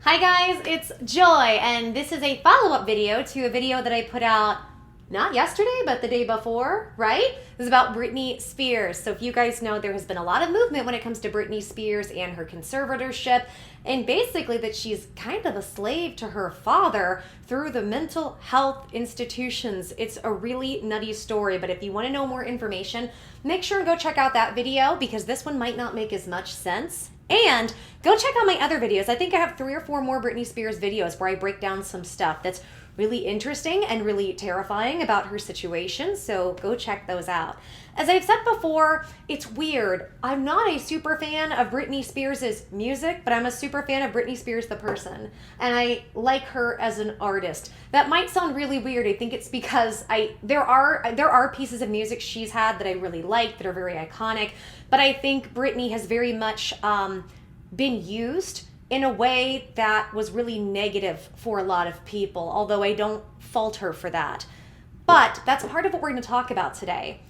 Hi guys, it's Joy, and this is a follow-up video to a video that I put out not yesterday, but the day before, right? This is about Britney Spears. So if you guys know, there has been a lot of movement when it comes to Britney Spears and her conservatorship, and basically that she's kind of a slave to her father through the mental health institutions. It's a really nutty story, but if you want to know more information, make sure and go check out that video because this one might not make as much sense. And go check out my other videos. I think I have 3 or 4 more Britney Spears videos where I break down some stuff that's really interesting and really terrifying about her situation. So go check those out. As I've said before, it's weird. I'm not a super fan of Britney Spears' music, but I'm a super fan of Britney Spears the person. And I like her as an artist. That might sound really weird. I think it's because there are pieces of music she's had that I really like that are very iconic. But I think Britney has very much been used in a way that was really negative for a lot of people, although I don't fault her for that. But that's part of what we're going to talk about today.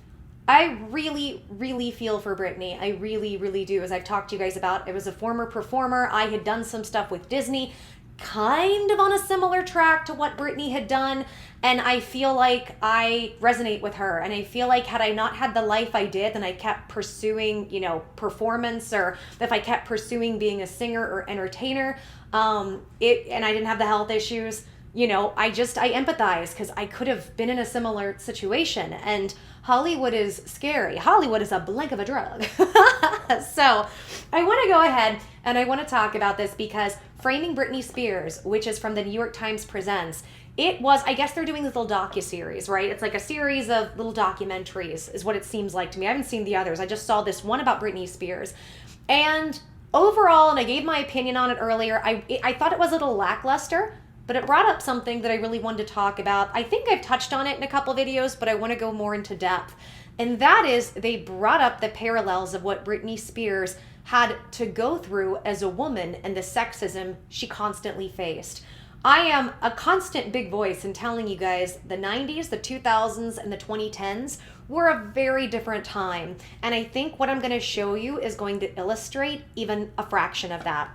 I really, really feel for Britney. I really, really do. As I've talked to you guys about, I was a former performer. I had done some stuff with Disney, kind of on a similar track to what Britney had done. And I feel like I resonate with her. And I feel like had I not had the life I did, and I kept pursuing, performance, or if I kept pursuing being a singer or entertainer, and I didn't have the health issues, I empathize because I could have been in a similar situation. And Hollywood is scary. Hollywood is a blank of a drug. So I want to go ahead and I want to talk about this because Framing Britney Spears, which is from the New York Times Presents, I guess they're doing this little docuseries, right? It's like a series of little documentaries is what it seems like to me. I haven't seen the others. I just saw this one about Britney Spears. And overall, and I gave my opinion on it earlier, I thought it was a little lackluster, but it brought up something that I really wanted to talk about. I think I've touched on it in a couple videos, but I want to go more into depth. And that is, they brought up the parallels of what Britney Spears had to go through as a woman and the sexism she constantly faced. I am a constant big voice in telling you guys the 90s, the 2000s, and the 2010s were a very different time. And I think what I'm going to show you is going to illustrate even a fraction of that.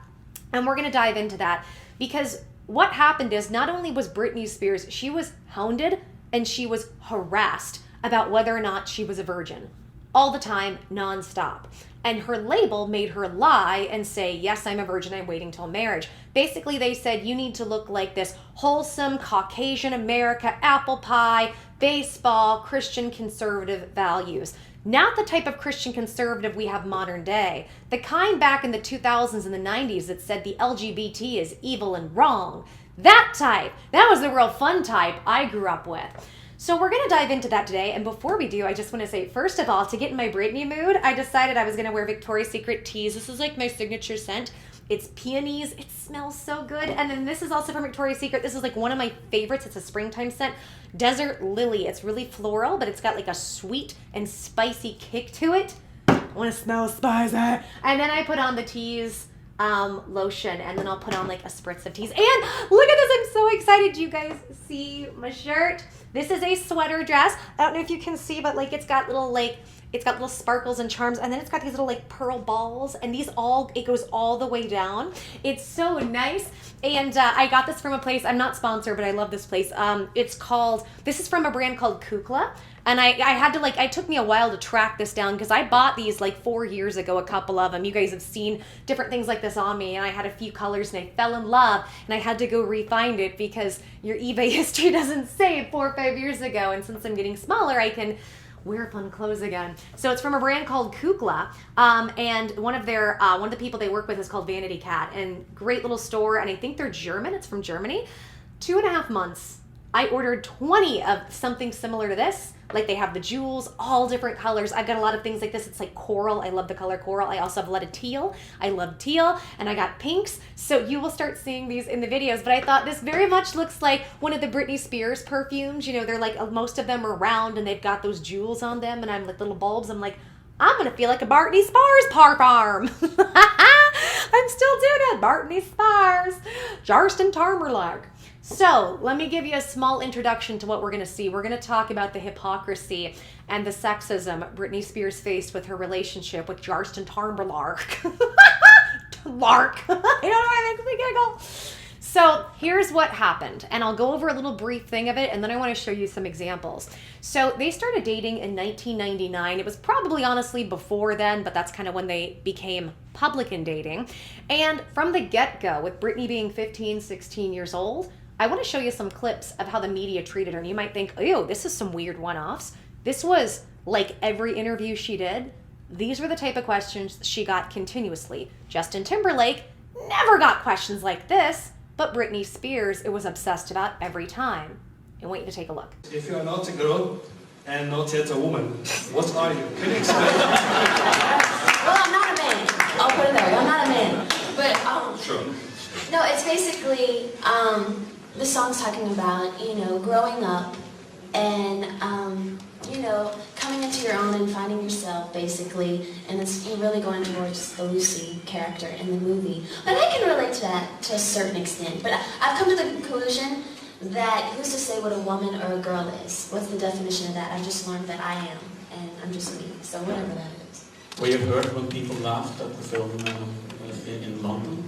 And we're going to dive into that because what happened is not only was Britney Spears, she was hounded and she was harassed about whether or not she was a virgin all the time, nonstop. And her label made her lie and say, yes, I'm a virgin, I'm waiting till marriage. Basically, they said, you need to look like this wholesome Caucasian America, apple pie, baseball, Christian conservative values. Not the type of Christian conservative we have modern day. The kind back in the 2000s and the 90s that said the LGBT is evil and wrong. That type. That was the real fun type I grew up with. So we're going to dive into that today. And before we do, I just want to say, first of all, to get in my Britney mood, I decided I was going to wear Victoria's Secret teas. This is like my signature scent. It's peonies. It smells so good. And then this is also from Victoria's Secret. This is like one of my favorites. It's a springtime scent. Desert Lily. It's really floral, but it's got like a sweet and spicy kick to it. I want to smell spicy. And then I put on the teas lotion, and then I'll put on like a spritz of teas. And look at this. I'm so excited. Do you guys see my shirt? This is a sweater dress. I don't know if you can see, but like it's got little sparkles and charms, and then it's got these little like pearl balls, and it goes all the way down. It's so nice. And I got this from a place, I'm not sponsored, but I love this place. This is from a brand called Kukla. And it took me a while to track this down because I bought these like 4 years ago, a couple of them. You guys have seen different things like this on me, and I had a few colors and I fell in love, and I had to go refind it because your eBay history doesn't save 4 or 5 years ago. And since I'm getting smaller, I can wear fun clothes again. So it's from a brand called Kukla, and one of the people they work with is called Vanity Cat, and great little store, and I think they're German. It's from Germany. 2.5 months. I ordered 20 of something similar to this. Like they have the jewels, all different colors. I've got a lot of things like this. It's like coral. I love the color coral. I also have a lot of teal. I love teal. And I got pinks. So you will start seeing these in the videos. But I thought this very much looks like one of the Britney Spears perfumes. They're like, most of them are round and they've got those jewels on them. And I'm like little bulbs. I'm like, I'm going to feel like a Britney Spears parfum. I'm still doing it. Britney Spears. Justin Timberlake. So let me give you a small introduction to what we're going to see. We're going to talk about the hypocrisy and the sexism Britney Spears faced with her relationship with Justin Timberlake. Mark. I don't know why it makes me giggle. So here's what happened, and I'll go over a little brief thing of it, and then I want to show you some examples. So they started dating in 1999. It was probably honestly before then, but that's kind of when they became public in dating. And from the get-go, with Britney being 15, 16 years old, I want to show you some clips of how the media treated her. And you might think, ew, this is some weird one-offs. This was like every interview she did. These were the type of questions she got continuously. Justin Timberlake never got questions like this, but Britney Spears, it was obsessed about every time. I want you to take a look. If you are not a girl and not yet a woman, what are you? Can you explain? Well, I'm not a man. I'll put it there. I'm not a man. But, Sure. no, it's basically, the song's talking about, you know, growing up and, you know, coming into your own and finding yourself, basically, and it's really going towards the Lucy character in the movie. But I can relate to that to a certain extent. But I've come to the conclusion that who's to say what a woman or a girl is? What's the definition of that? I've just learned that I am, and I'm just me, so whatever that is. Were you hurt when people laughed at the film in London?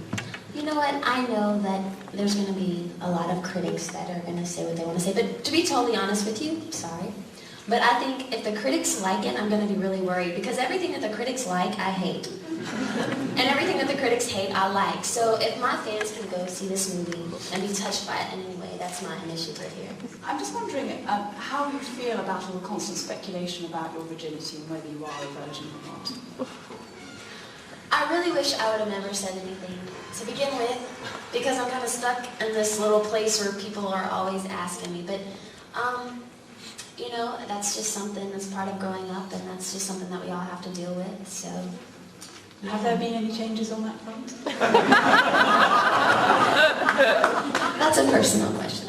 You know what? I know that there's going to be a lot of critics that are going to say what they want to say, but to be totally honest with you, sorry, but I think if the critics like it, I'm going to be really worried, because everything that the critics like, I hate. And everything that the critics hate, I like. So if my fans can go see this movie and be touched by it in any way, that's my initiative here. I'm just wondering how you feel about all the constant speculation about your virginity and whether you are a virgin or not. I really wish I would have never said anything to begin with, because I'm kind of stuck in this little place where people are always asking me. But, you know, that's just something that's part of growing up, and that's just something that we all have to deal with, so. Have there been any changes on that front? That's a personal question.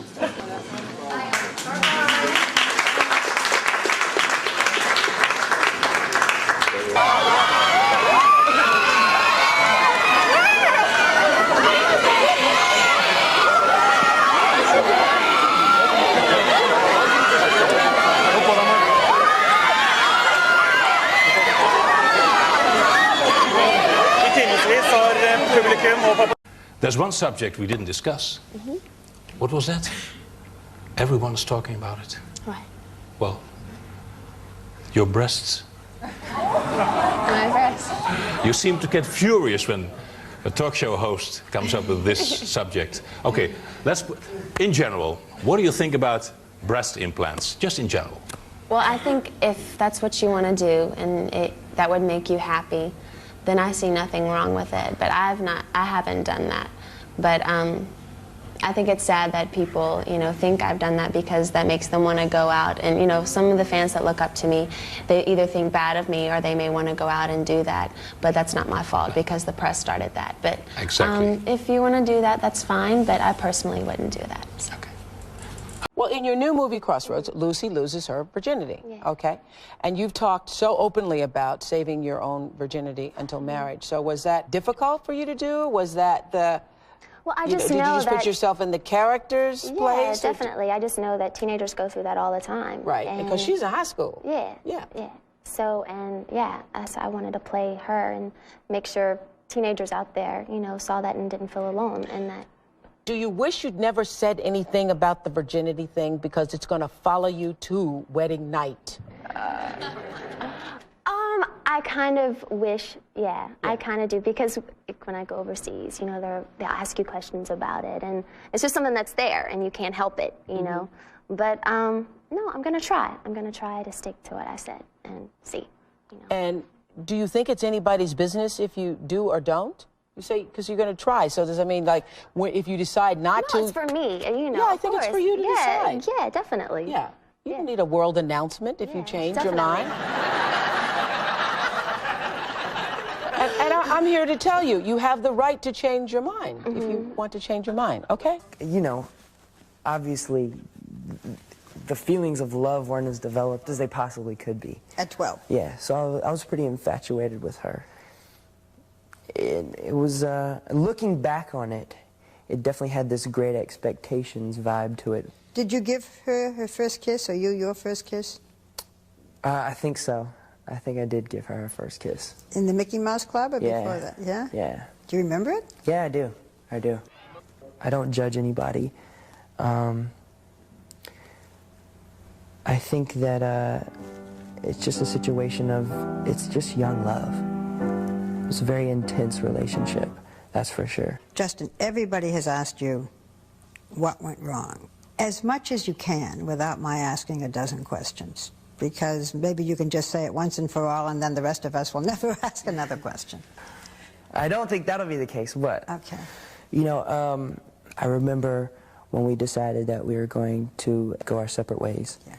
There's one subject we didn't discuss. What was that? Everyone's talking about it. What? Well, your breasts. My breasts. You seem to get furious when a talk show host comes up with this subject. Okay, in general, what do you think about breast implants, just in general? Well, I think if that's what you want to do and that would make you happy, then I see nothing wrong with it. But I haven't done that. But I think it's sad that people, you know, think I've done that, because that makes them want to go out. And, you know, some of the fans that look up to me, they either think bad of me or they may want to go out and do that. But that's not my fault, because the press started that. But exactly. If you want to do that, that's fine. But I personally wouldn't do that. So. Okay. Well, in your new movie, Crossroads, Lucy loses her virginity, Yeah. okay? And you've talked so openly about saving your own virginity until marriage. So was that difficult for you to do? Was that the... Well, I did just you know just that... put yourself in the character's place? Yeah, definitely. I just know that teenagers go through that all the time. Right, and because she's in high school. Yeah. Yeah. Yeah. So, so I wanted to play her and make sure teenagers out there, you know, saw that and didn't feel alone in that. Do you wish you'd never said anything about the virginity thing, because it's going to follow you to wedding night? I kind of wish, I kind of do, because when I go overseas, you know, they'll ask you questions about it, and it's just something that's there, and you can't help it, you know. But, no, I'm going to try. I'm going to try to stick to what I said and see, you know. And do you think it's anybody's business if you do or don't? You say, because you're going to try, so does that mean, like, if you decide not to... No, it's for me, you know. Yeah, I think it's for you to decide. Yeah, definitely. Yeah. You don't need a world announcement if you change your mind. And I'm here to tell you, you have the right to change your mind if you want to change your mind, okay? You know, obviously, the feelings of love weren't as developed as they possibly could be. At 12? Yeah, so I was pretty infatuated with her. It was, looking back on it, it definitely had this great expectations vibe to it. Did you give her her first kiss, or you your first kiss? I think so. I think I did give her her first kiss. In the Mickey Mouse Club, or before that? Yeah? Yeah. Do you remember it? Yeah, I do. I do. I don't judge anybody. I think that it's just a situation of, it's just young love. It's a very intense relationship, that's for sure. Justin, everybody has asked you what went wrong. As much as you can without my asking a dozen questions, because maybe you can just say it once and for all and then the rest of us will never ask another question. I don't think that'll be the case, but, okay. You know, I remember when we decided that we were going to go our separate ways. Yeah.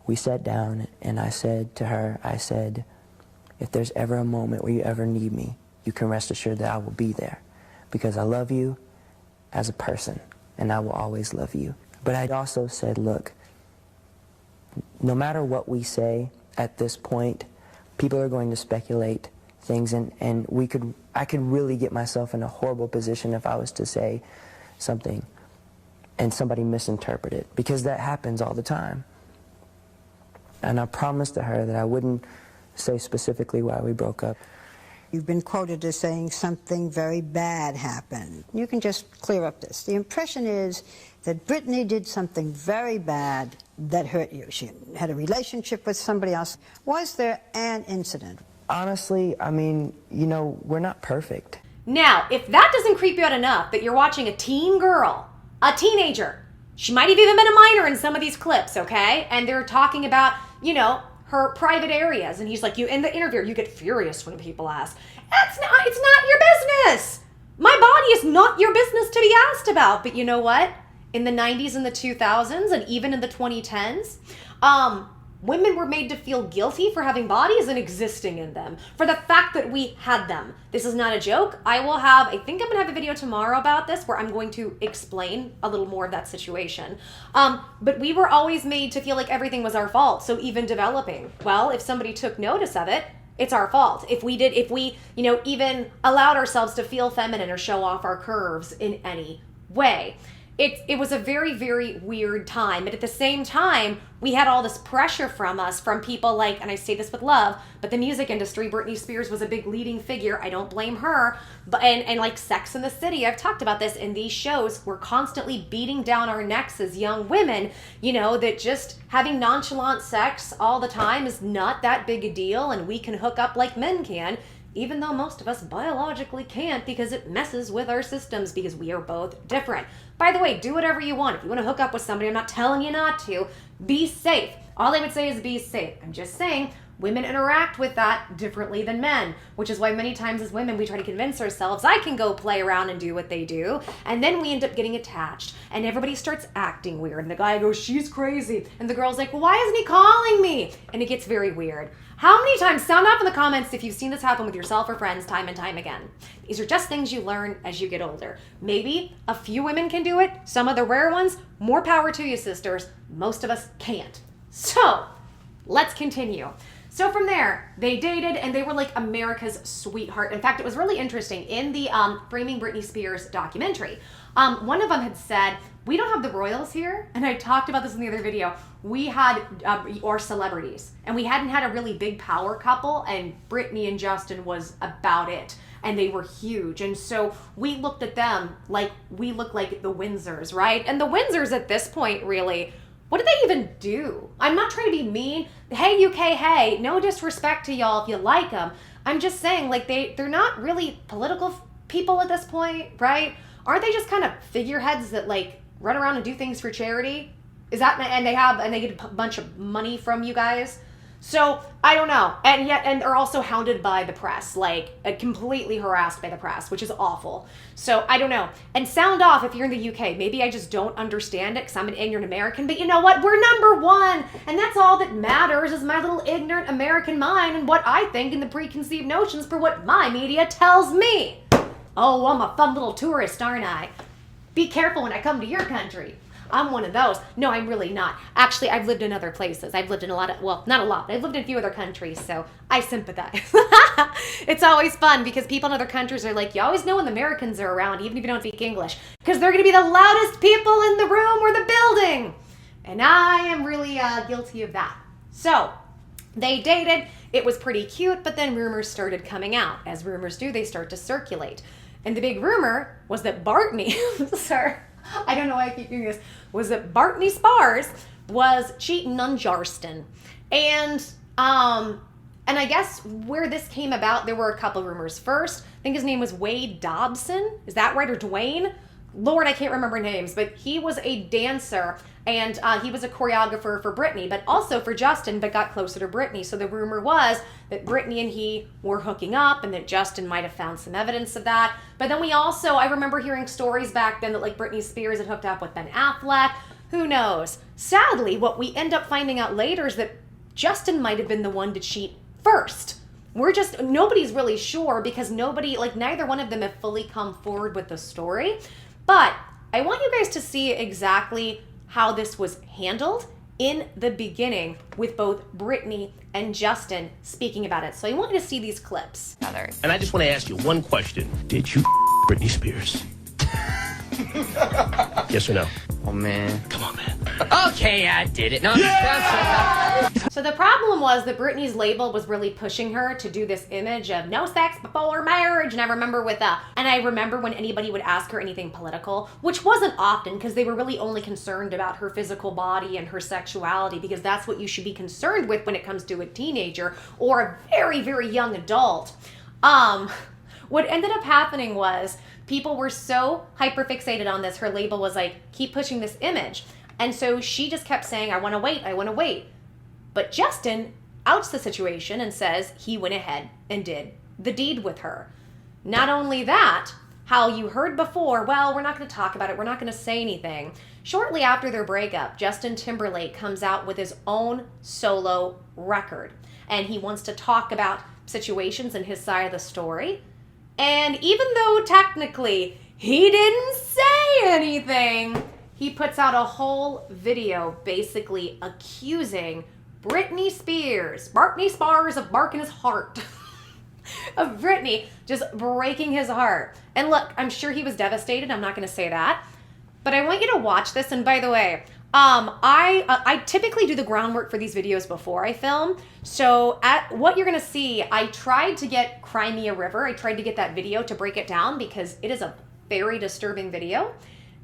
We sat down and I said to her, I said, if there's ever a moment where you ever need me, you can rest assured that I will be there because I love you as a person and I will always love you. But I also said, look, no matter what we say at this point, people are going to speculate things and I could really get myself in a horrible position if I was to say something and somebody misinterpret it, because that happens all the time. And I promised to her that I wouldn't say specifically why we broke up. You've been quoted as saying something very bad happened. You can just clear up this. The impression is that Britney did something very bad that hurt you. She had a relationship with somebody else. Was there an incident? Honestly, I mean, you know, we're not perfect. Now, if that doesn't creep you out enough that you're watching a teen girl, a teenager, she might have even been a minor in some of these clips, okay? And they're talking about, you know, her private areas. And he's like, you in the interview, you get furious when people ask. It's not your business. My body is not your business to be asked about. But you know what? In the 90s and the 2000s and even in the 2010s, women were made to feel guilty for having bodies and existing in them, for the fact that we had them. This is not a joke. I think I'm gonna have a video tomorrow about this where I'm going to explain a little more of that situation. But we were always made to feel like everything was our fault. So even developing, well, if somebody took notice of it, it's our fault. If we, you know, even allowed ourselves to feel feminine or show off our curves in any way. It was a very, very weird time. And at the same time, we had all this pressure from us, from people like, and I say this with love, but the music industry, Britney Spears was a big leading figure. I don't blame her. But and like Sex and the City, I've talked about this in these shows. We're constantly beating down our necks as young women, you know, that just having nonchalant sex all the time is not that big a deal. And we can hook up like men can, even though most of us biologically can't because it messes with our systems because we are both different. By the way, do whatever you want. If you want to hook up with somebody, I'm not telling you not to. Be safe. All I would say is be safe. I'm just saying women interact with that differently than men, which is why many times as women we try to convince ourselves I can go play around and do what they do, and then we end up getting attached and everybody starts acting weird and the guy goes, she's crazy, and the girl's like, well, why isn't he calling me? And it gets very weird. How many times, sound off in the comments if you've seen this happen with yourself or friends time and time again. These are just things you learn as you get older. Maybe a few women can do it, some of the rare ones, more power to you, sisters. Most of us can't. So, let's continue. So from there, they dated and they were like America's sweetheart. In fact, it was really interesting. In the Framing Britney Spears documentary, one of them had said, we don't have the royals here. And I talked about this in the other video. We had, or celebrities, and we hadn't had a really big power couple, and Britney and Justin was about it. And they were huge. And so we looked at them like we look like the Windsors, right? And the Windsors at this point, really, what did they even do? I'm not trying to be mean. Hey, UK, hey, no disrespect to y'all if you like them. I'm just saying, like, they're not really political people at this point, right? Aren't they just kind of figureheads that, like, run around and do things for charity? Is that, and they get a bunch of money from you guys? So, I don't know. And they're also hounded by the press, like, completely harassed by the press, which is awful. So, I don't know. And sound off if you're in the UK. Maybe I just don't understand it because I'm an ignorant American, but you know what? We're number one, and that's all that matters is my little ignorant American mind and what I think and the preconceived notions for what my media tells me. Oh, I'm a fun little tourist, aren't I? Be careful when I come to your country. I'm one of those. No, I'm really not. Actually, I've lived in other places. I've lived in a lot of, well, not a lot, but I've lived in a few other countries, so I sympathize. It's always fun because people in other countries are like, you always know when the Americans are around, even if you don't speak English, because they're going to be the loudest people in the room or the building. And I am really guilty of that. So, they dated. It was pretty cute, but then rumors started coming out. As rumors do, they start to circulate. And the big rumor was that Britney, sorry, I don't know why I keep doing this, was that Britney Spears was cheating on Justin. And I guess where this came about, there were a couple rumors. First, I think his name was Wade Dobson. Is that right? Or Dwayne? Lord, I can't remember names, but he was a dancer and he was a choreographer for Britney, but also for Justin, but got closer to Britney. So the rumor was that Britney and he were hooking up and that Justin might have found some evidence of that. But then I remember hearing stories back then that like Britney Spears had hooked up with Ben Affleck. Who knows? Sadly, what we end up finding out later is that Justin might have been the one to cheat first. Nobody's really sure because neither one of them have fully come forward with the story. But I want you guys to see exactly how this was handled in the beginning with both Britney and Justin speaking about it. So I want you to see these clips. And I just want to ask you one question. Did you Britney Spears? Yes or no? Oh, man. Come on, man. Okay, I did it. No, So the problem was that Britney's label was really pushing her to do this image of no sex before marriage. And I remember when anybody would ask her anything political, which wasn't often because they were really only concerned about her physical body and her sexuality, because that's what you should be concerned with when it comes to a teenager or a very, very young adult. What ended up happening was people were so hyperfixated on this. Her label was like, keep pushing this image. And so she just kept saying, I want to wait. But Justin outs the situation and says he went ahead and did the deed with her. Not only that, how you heard before, well, we're not going to talk about it. We're not going to say anything. Shortly after their breakup, Justin Timberlake comes out with his own solo record. And he wants to talk about situations in his side of the story. And even though technically he didn't say anything, he puts out a whole video basically accusing Britney Spears of barking his heart, of Britney just breaking his heart. And look, I'm sure he was devastated. I'm not going to say that. But I want you to watch this. And by the way, I typically do the groundwork for these videos before I film. So what you're going to see, I tried to get Cry Me a River. I tried to get that video to break it down because it is a very disturbing video.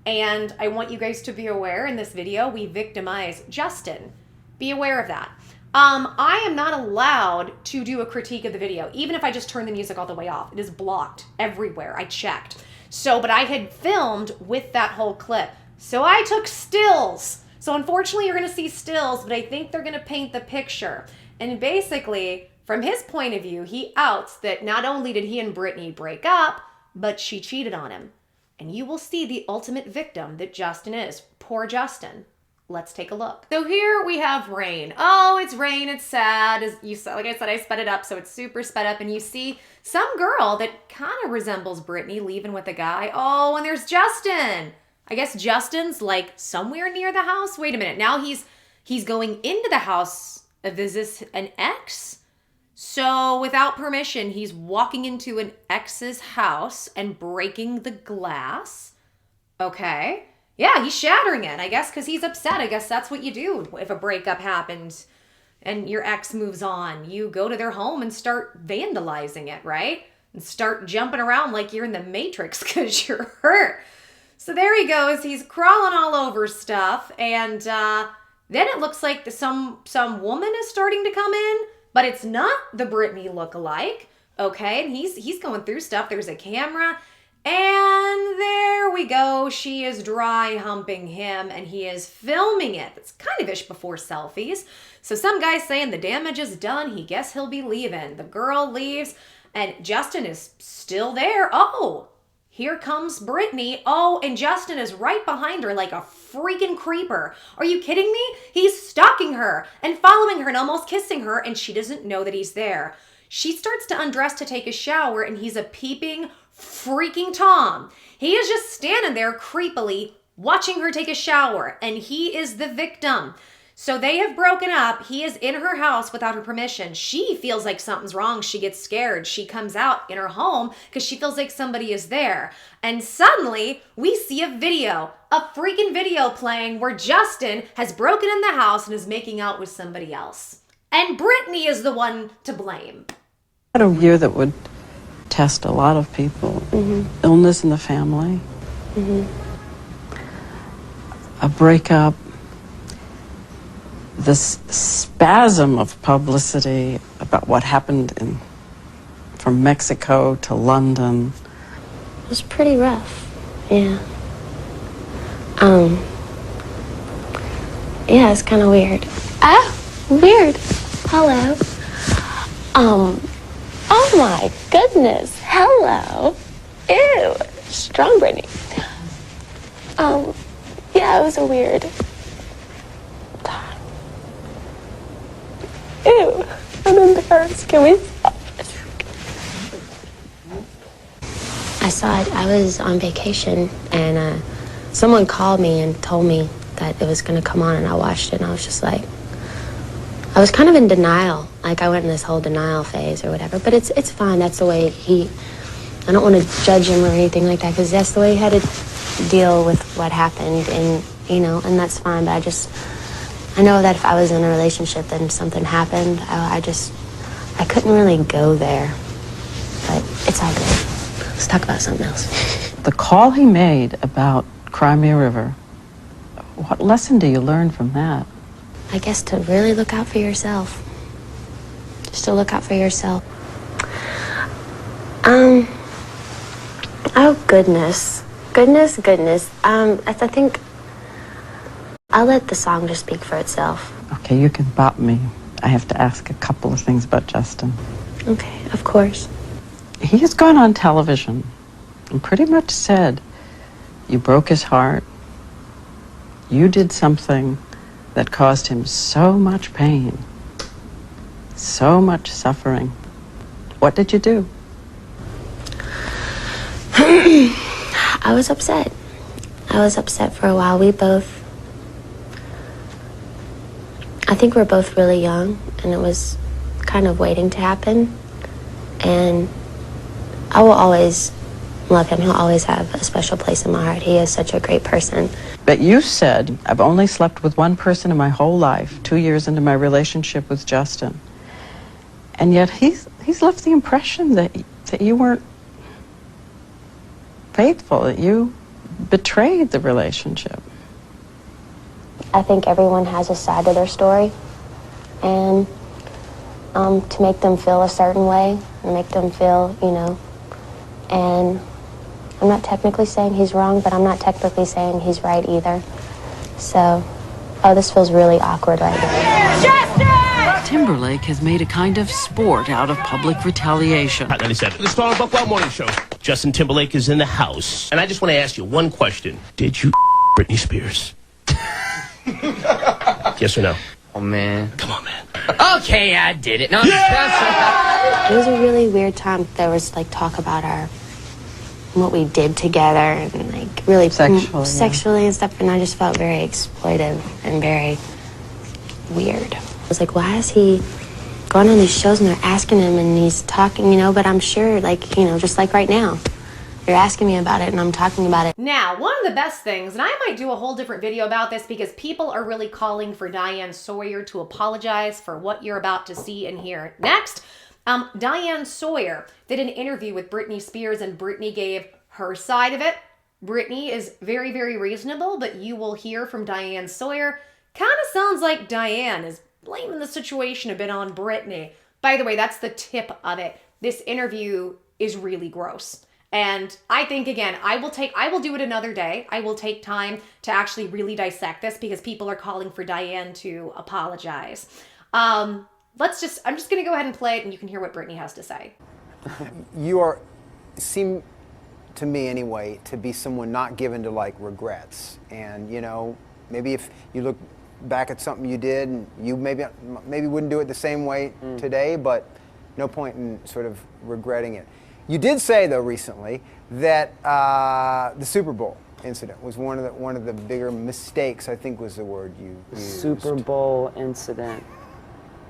And I want you guys to be aware in this video, we victimize Justin. Be aware of that. I am not allowed to do a critique of the video, even if I just turn the music all the way off. It is blocked everywhere. I checked. But I had filmed with that whole clip. So I took stills. So unfortunately, you're going to see stills, but I think they're going to paint the picture. And basically, from his point of view, he outs that not only did he and Britney break up, but she cheated on him. And you will see the ultimate victim that Justin is. Poor Justin. Let's take a look. So here we have rain. Oh, it's rain. It's sad. As you saw, like I said, I sped it up, so it's super sped up. And you see some girl that kind of resembles Britney leaving with a guy. Oh, and there's Justin. I guess Justin's like somewhere near the house. Wait a minute. Now he's going into the house. Is this an ex? So without permission, he's walking into an ex's house and breaking the glass. Okay. Yeah, he's shattering it, I guess, because he's upset. I guess that's what you do if a breakup happens and your ex moves on. You go to their home and start vandalizing it, right? And start jumping around like you're in the Matrix because you're hurt. So there he goes. He's crawling all over stuff. And then it looks like some woman is starting to come in, but it's not the Britney lookalike. Okay, and he's going through stuff. There's a camera. And there we go. She is dry humping him and he is filming it. It's kind of ish before selfies. So some guy's saying the damage is done. He guess he'll be leaving. The girl leaves and Justin is still there. Oh, here comes Britney. Oh, and Justin is right behind her like a freaking creeper. Are you kidding me? He's stalking her and following her and almost kissing her and she doesn't know that he's there. She starts to undress to take a shower and he's a peeping freaking Tom. He is just standing there creepily watching her take a shower and he is the victim. So they have broken up. He is in her house without her permission. She feels like something's wrong. She gets scared. She comes out in her home because she feels like somebody is there. And suddenly we see a freaking video playing where Justin has broken in the house and is making out with somebody else. And Britney is the one to blame. Had a year that would test a lot of people. Illness in the family, a breakup, this spasm of publicity about what happened from Mexico to London. It was pretty rough, yeah. Yeah, it's kind of weird. Ah, weird. Hello. Oh my goodness. Hello. Ew. Strong Britney. Yeah, it was a weird time. Ew. I'm embarrassed. Can we stop? I saw it. I was on vacation, and someone called me and told me that it was going to come on, and I watched it, and I was just like, I was kind of in denial. Like, I went in this whole denial phase or whatever, but it's fine. That's the way I don't want to judge him or anything like that, because that's the way he had to deal with what happened, and, you know, and that's fine, but I know that if I was in a relationship and something happened, I couldn't really go there, but it's all good. Let's talk about something else. The call he made about Crimea River, what lesson do you learn from that? I guess to really look out for yourself. Just to look out for yourself. Oh, goodness. Goodness. I think I'll let the song just speak for itself. Okay, you can bop me. I have to ask a couple of things about Justin. Okay, of course. He has gone on television and pretty much said you broke his heart. You did something that caused him so much pain, so much suffering. What did you do? I was upset. I was upset for a while. I think we're both really young, and it was kind of waiting to happen. And I will always love him. He'll always have a special place in my heart. He is such a great person. But you said, I've only slept with one person in my whole life, 2 years into my relationship with Justin. And yet he's left the impression that you weren't faithful, that you betrayed the relationship. I think everyone has a side to their story. And to make them feel a certain way, and make them feel, you know, and I'm not technically saying he's wrong, but I'm not technically saying he's right either. So, this feels really awkward right now. Justin! Timberlake has made a kind of sport out of public retaliation. Hot 97. The Star Buckwell Morning Show. Justin Timberlake is in the house. And I just want to ask you one question. Did you Britney Spears? Yes or no? Oh, man. Come on, man. Okay, I did it. No, It was a really weird time. There was, like, talk about what we did together, and, like, really sexually and stuff, and I just felt very exploitive and very weird. I was like, why is he going on these shows and they're asking him and he's talking, you know, but I'm sure, like, you know, just like right now, you're asking me about it and I'm talking about it. Now, one of the best things, and I might do a whole different video about this because people are really calling for Diane Sawyer to apologize for what you're about to see and hear next. Diane Sawyer did an interview with Britney Spears, and Britney gave her side of it. Britney is very, very reasonable, but you will hear from Diane Sawyer. Kind of sounds like Diane is blaming the situation a bit on Britney. By the way, that's the tip of it. This interview is really gross. And I think, again, I will do it another day. I will take time to actually really dissect this because people are calling for Diane to apologize. I'm just going to go ahead and play it and you can hear what Britney has to say. You seem to me anyway to be someone not given to like regrets. And, you know, maybe if you look back at something you did and you maybe wouldn't do it the same way today, but no point in sort of regretting it. You did say, though, recently that the Super Bowl incident was one of the bigger mistakes, I think was the word you used. Super Bowl incident.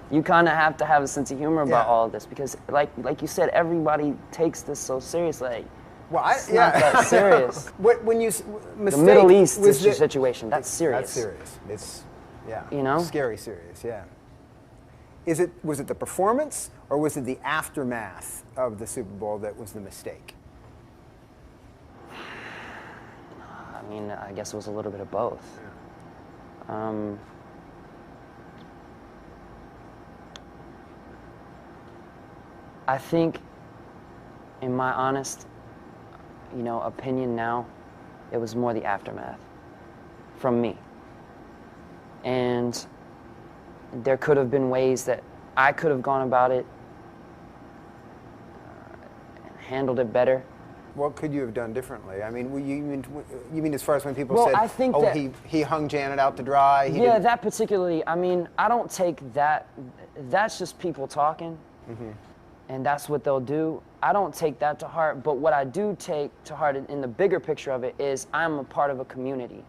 You kind of have to have a sense of humor about all of this because, like you said, everybody takes this so seriously. Well, it's not that serious. When you the Middle East is your situation. That's serious. That's serious. It's you know, scary serious. Yeah. Was it the performance, or was it the aftermath of the Super Bowl that was the mistake? I mean, I guess it was a little bit of both. I think, in my honest, opinion now, it was more the aftermath from me. And there could have been ways that I could have gone about it and handled it better. What could you have done differently? I mean, you mean as far as when people Well, said, I think "Oh, that- he hung Janet out to dry"? Yeah, that particularly. I mean, I don't take that. That's just people talking, and that's what they'll do. I don't take that to heart. But what I do take to heart in the bigger picture of it is I'm a part of a community.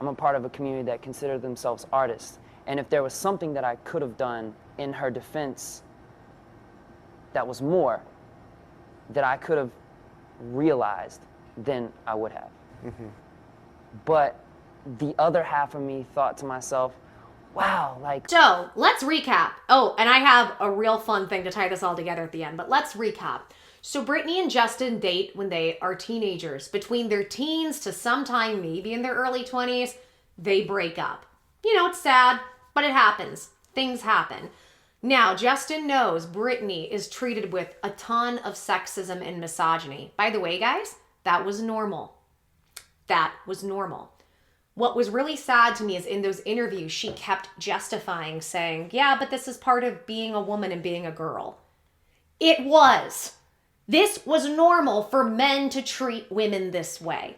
I'm a part of a community that consider themselves artists. And if there was something that I could have done in her defense that was more, that I could have realized, then I would have. But the other half of me thought to myself, wow, like... So, let's recap. Oh, and I have a real fun thing to tie this all together at the end, but let's recap. So Britney and Justin date when they are teenagers. Between their teens to sometime maybe in their early 20s, they break up. It's sad, but it happens. Things happen. Now, Justin knows Britney is treated with a ton of sexism and misogyny. By the way, guys, that was normal. That was normal. What was really sad to me is in those interviews, she kept justifying, saying, yeah, but this is part of being a woman and being a girl. It was. This was normal for men to treat women this way.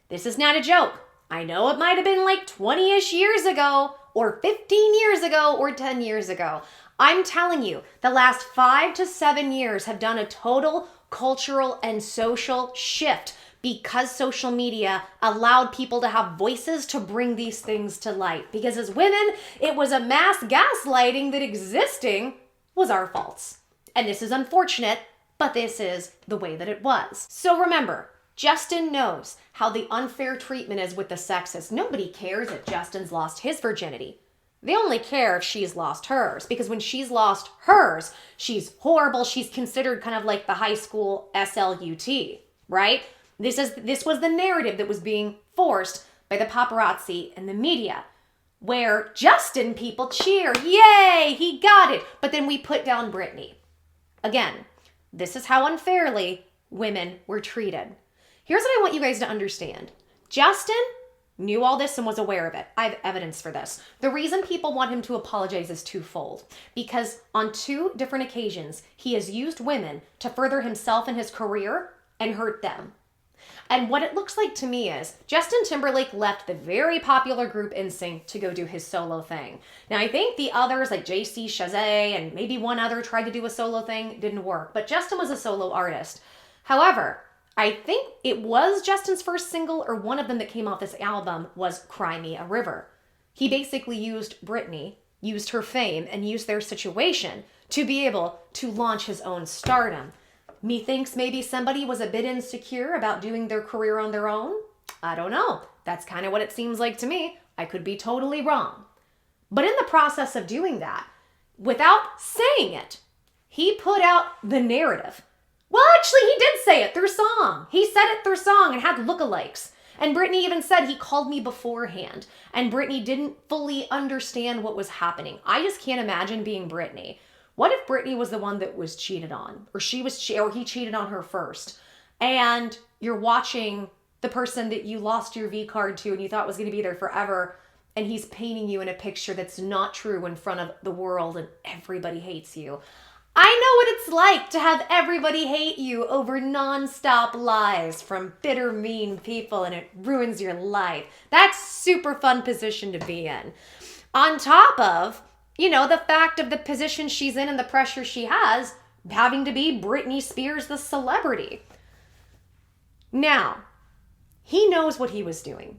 This is not a joke. I know it might have been like 20-ish years ago, or 15 years ago, or 10 years ago. I'm telling you, the last 5 to 7 years have done a total cultural and social shift because social media allowed people to have voices to bring these things to light. Because as women, it was a mass gaslighting that existing was our faults. And this is unfortunate, but this is the way that it was. So remember, Justin knows how the unfair treatment is with the sexist. Nobody cares if Justin's lost his virginity. They only care if she's lost hers, because when she's lost hers, she's horrible. She's considered kind of like the high school SLUT, right? This was the narrative that was being forced by the paparazzi and the media, where Justin people cheer, yay, he got it. But then we put down Britney. Again, this is how unfairly women were treated. Here's what I want you guys to understand. Justin knew all this and was aware of it. I have evidence for this. The reason people want him to apologize is twofold. Because on 2 different occasions, he has used women to further himself and his career and hurt them. And what it looks like to me is Justin Timberlake left the very popular group NSYNC to go do his solo thing. Now, I think the others like JC Chazé and maybe one other tried to do a solo thing, didn't work. But Justin was a solo artist. However, I think it was Justin's first single or one of them that came off this album was Cry Me a River. He basically used Britney, used her fame, and used their situation to be able to launch his own stardom. Methinks maybe somebody was a bit insecure about doing their career on their own. I don't know. That's kind of what it seems like to me. I could be totally wrong. But in the process of doing that, without saying it, he put out the narrative. Well, actually, he did say it through song. He said it through song and had lookalikes. And Britney even said he called me beforehand. And Britney didn't fully understand what was happening. I just can't imagine being Britney. What if Britney was the one that was cheated on? Or he cheated on her first. And you're watching the person that you lost your V card to and you thought was going to be there forever. And he's painting you in a picture that's not true in front of the world and everybody hates you. I know what it's like to have everybody hate you over nonstop lies from bitter, mean people, and it ruins your life. That's super fun position to be in. On top of, the fact of the position she's in and the pressure she has, having to be Britney Spears, the celebrity. Now, he knows what he was doing,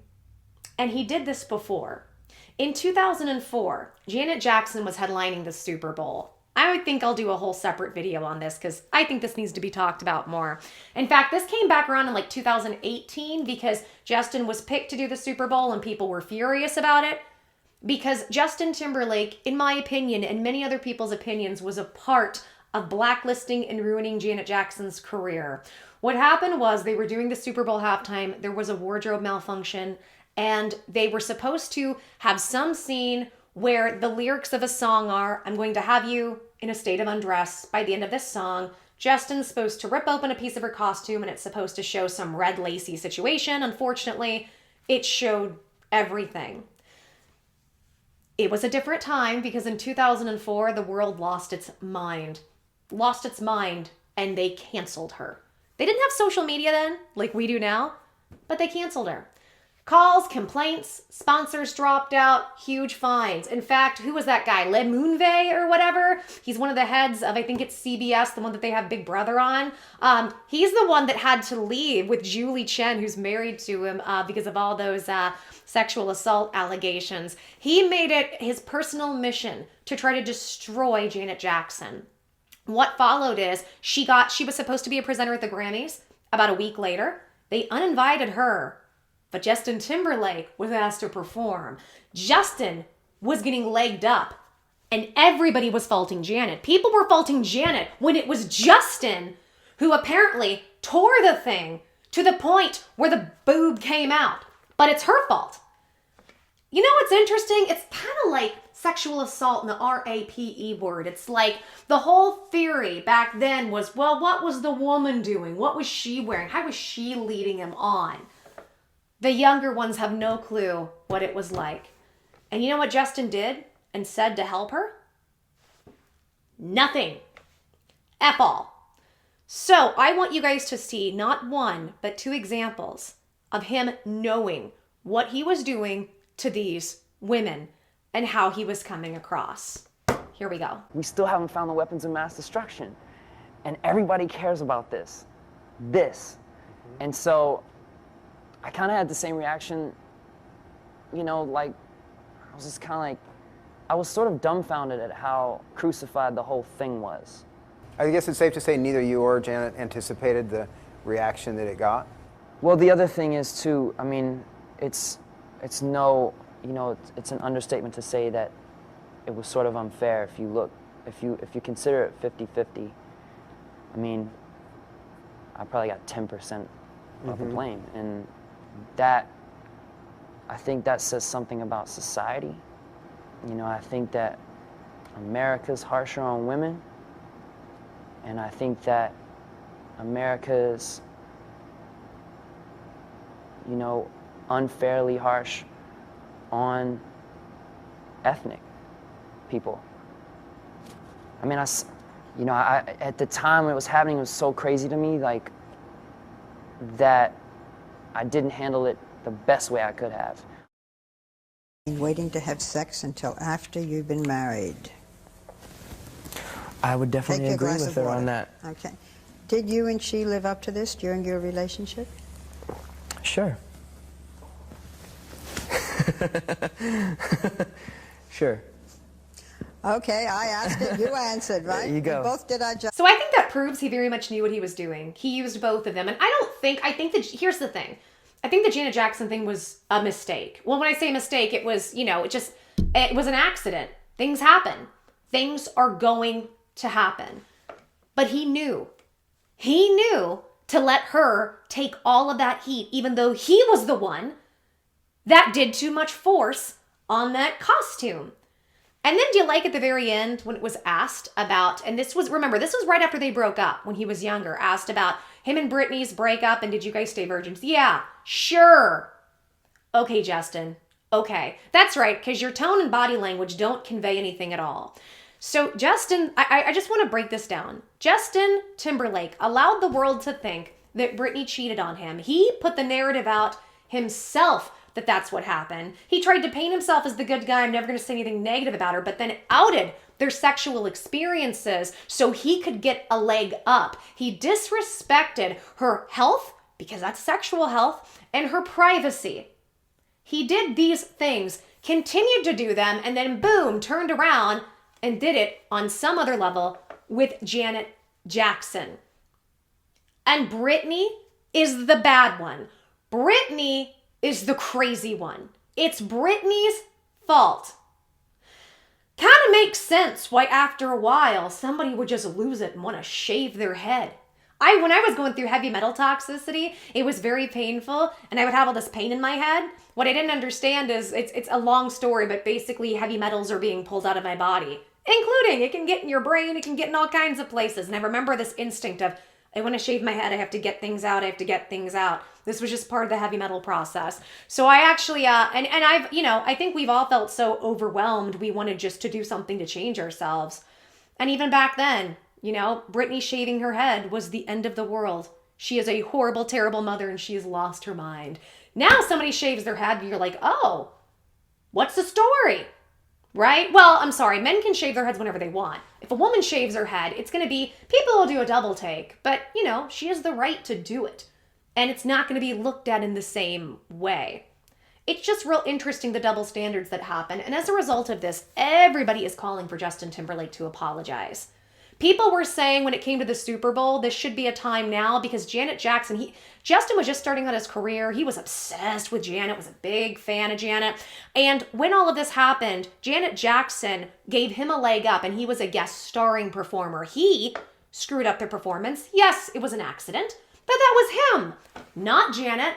and he did this before. In 2004, Janet Jackson was headlining the Super Bowl. I would think I'll do a whole separate video on this because I think this needs to be talked about more. In fact, this came back around in like 2018 because Justin was picked to do the Super Bowl and people were furious about it. because Justin Timberlake, in my opinion, and many other people's opinions, was a part of blacklisting and ruining Janet Jackson's career. What happened was they were doing the Super Bowl halftime, there was a wardrobe malfunction, and they were supposed to have some scene where the lyrics of a song are, I'm going to have you in a state of undress by the end of this song. Justin's supposed to rip open a piece of her costume and it's supposed to show some red lacy situation. Unfortunately, it showed everything. It was a different time because in 2004, the world lost its mind, and they canceled her. They didn't have social media then, like we do now, but they canceled her. Calls, complaints, sponsors dropped out, huge fines. In fact, who was that guy? Le Moonve or whatever? He's one of the heads of, I think it's CBS, the one that they have Big Brother on. He's the one that had to leave with Julie Chen, who's married to him because of all those sexual assault allegations. He made it his personal mission to try to destroy Janet Jackson. What followed is she was supposed to be a presenter at the Grammys. About a week later, they uninvited her. But Justin Timberlake was asked to perform. Justin was getting legged up, and everybody was faulting Janet. People were faulting Janet when it was Justin who apparently tore the thing to the point where the boob came out. But it's her fault. You know what's interesting? It's kind of like sexual assault and the R-A-P-E word. It's like the whole theory back then was, well, what was the woman doing? What was she wearing? How was she leading him on? The younger ones have no clue what it was like. And you know what Justin did and said to help her? Nothing. F all. So I want you guys to see not one, but two examples of him knowing what he was doing to these women and how he was coming across. Here we go. We still haven't found the weapons of mass destruction. And everybody cares about this. And so I kind of had the same reaction, you know, like, I was just kind of like, I was sort of dumbfounded at how crucified the whole thing was. I guess it's safe to say neither you or Janet anticipated the reaction that it got? Well, the other thing is, too, I mean, it's no, you know, it's an understatement to say that it was sort of unfair if you look, if you consider it 50-50. I mean, I probably got 10% of the blame, and that, I think that says something about society. You know, I think that America's harsher on women, and I think that America's, you know, unfairly harsh on ethnic people. I mean, you know, at the time when it was happening, it was so crazy to me, like, that I didn't handle it the best way I could have. Waiting to have sex until after you've been married. I would definitely agree with her on that. Okay. Did you and she live up to this during your relationship? Sure. Sure. Okay, I asked it, you answered, right? There you go. We both did our job. So I think that proves he very much knew what he was doing. He used both of them. And I think that, here's the thing. I think the Janet Jackson thing was a mistake. Well, when I say mistake, it was, you know, it was an accident. Things happen. Things are going to happen. But he knew to let her take all of that heat, even though he was the one that did too much force on that costume. And then do you like at the very end when it was asked about, and this was right after they broke up when he was younger, asked about him and Britney's breakup and did you guys stay virgins? Yeah, sure. Okay, Justin. Okay. That's right, because your tone and body language don't convey anything at all. So Justin, I just want to break this down. Justin Timberlake allowed the world to think that Britney cheated on him. He put the narrative out himself that that's what happened. He tried to paint himself as the good guy. I'm never going to say anything negative about her, but then outed their sexual experiences so he could get a leg up. He disrespected her health, because that's sexual health, and her privacy. He did these things, continued to do them, and then boom, turned around and did it on some other level with Janet Jackson. And Britney is the bad one. Britney is the crazy one. It's Britney's fault. Kind of makes sense why after a while somebody would just lose it and want to shave their head. When I was going through heavy metal toxicity, it was very painful and I would have all this pain in my head. What I didn't understand is it's a long story, but basically heavy metals are being pulled out of my body, including it can get in your brain, it can get in all kinds of places. And I remember this instinct of, I want to shave my head, I have to get things out, I have to get things out. This was just part of the heavy metal process. So I actually, I think we've all felt so overwhelmed, we wanted just to do something to change ourselves. And even back then, Britney shaving her head was the end of the world. She is a horrible, terrible mother and she has lost her mind. Now somebody shaves their head and you're like, oh, what's the story? Right? Well, I'm sorry, men can shave their heads whenever they want. If a woman shaves her head, it's going to be, people will do a double take, but she has the right to do it. And it's not going to be looked at in the same way. It's just real interesting, the double standards that happen. And as a result of this, everybody is calling for Justin Timberlake to apologize. People were saying when it came to the Super Bowl, this should be a time now because Janet Jackson, Justin was just starting out his career. He was obsessed with Janet, was a big fan of Janet. And when all of this happened, Janet Jackson gave him a leg up and he was a guest starring performer. He screwed up their performance. Yes, it was an accident, but that was him, not Janet.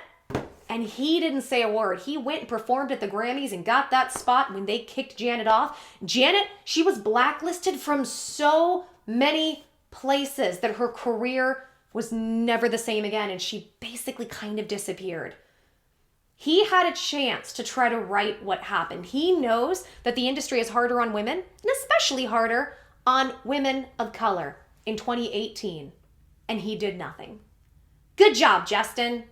And he didn't say a word. He went and performed at the Grammys and got that spot when they kicked Janet off. Janet, she was blacklisted from so many places that her career was never the same again and she basically kind of disappeared. He had a chance to try to right what happened. He knows that the industry is harder on women and especially harder on women of color in 2018 and he did nothing. Good job, Justin.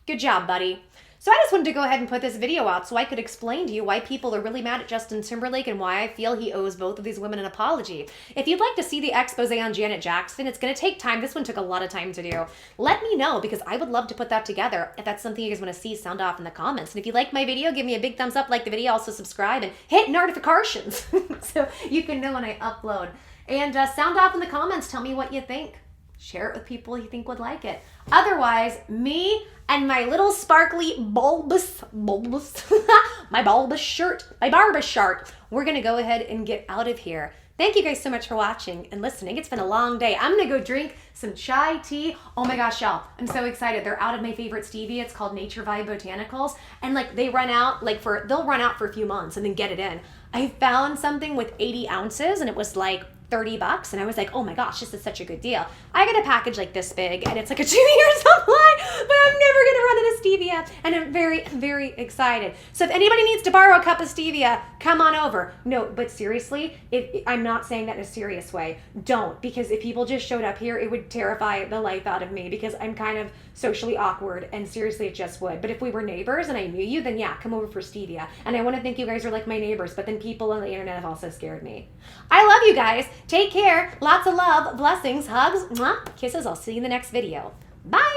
Good job, buddy. So I just wanted to go ahead and put this video out so I could explain to you why people are really mad at Justin Timberlake and why I feel he owes both of these women an apology. If you'd like to see the expose on Janet Jackson, it's going to take time. This one took a lot of time to do. Let me know because I would love to put that together. If that's something you guys want to see, sound off in the comments. And if you like my video, give me a big thumbs up, like the video, also subscribe and hit notifications so you can know when I upload. And sound off in the comments. Tell me what you think. Share it with people you think would like it. Otherwise, me and my little sparkly bulbous, my bulbous shirt, my Barbie shirt, we're going to go ahead and get out of here. Thank you guys so much for watching and listening. It's been a long day. I'm going to go drink some chai tea. Oh my gosh, y'all. I'm so excited. They're out of my favorite stevia. It's called Nature Vibe Botanicals. And they run out, they'll run out for a few months and then get it in. I found something with 80 ounces and it was like $30 and I was like, oh my gosh, this is such a good deal. I got a package like this big and it's like a 2-year supply, but I'm never gonna run out of stevia and I'm very, very excited. So if anybody needs to borrow a cup of stevia, come on over. No, but seriously, I'm not saying that in a serious way. Don't, because if people just showed up here, it would terrify the life out of me because I'm kind of socially awkward and seriously it just would. But if we were neighbors and I knew you, then yeah, come over for stevia. And I wanna think you guys are like my neighbors, but then people on the internet have also scared me. I love you guys. Take care. Lots of love, blessings, hugs, mwah, kisses. I'll see you in the next video. Bye.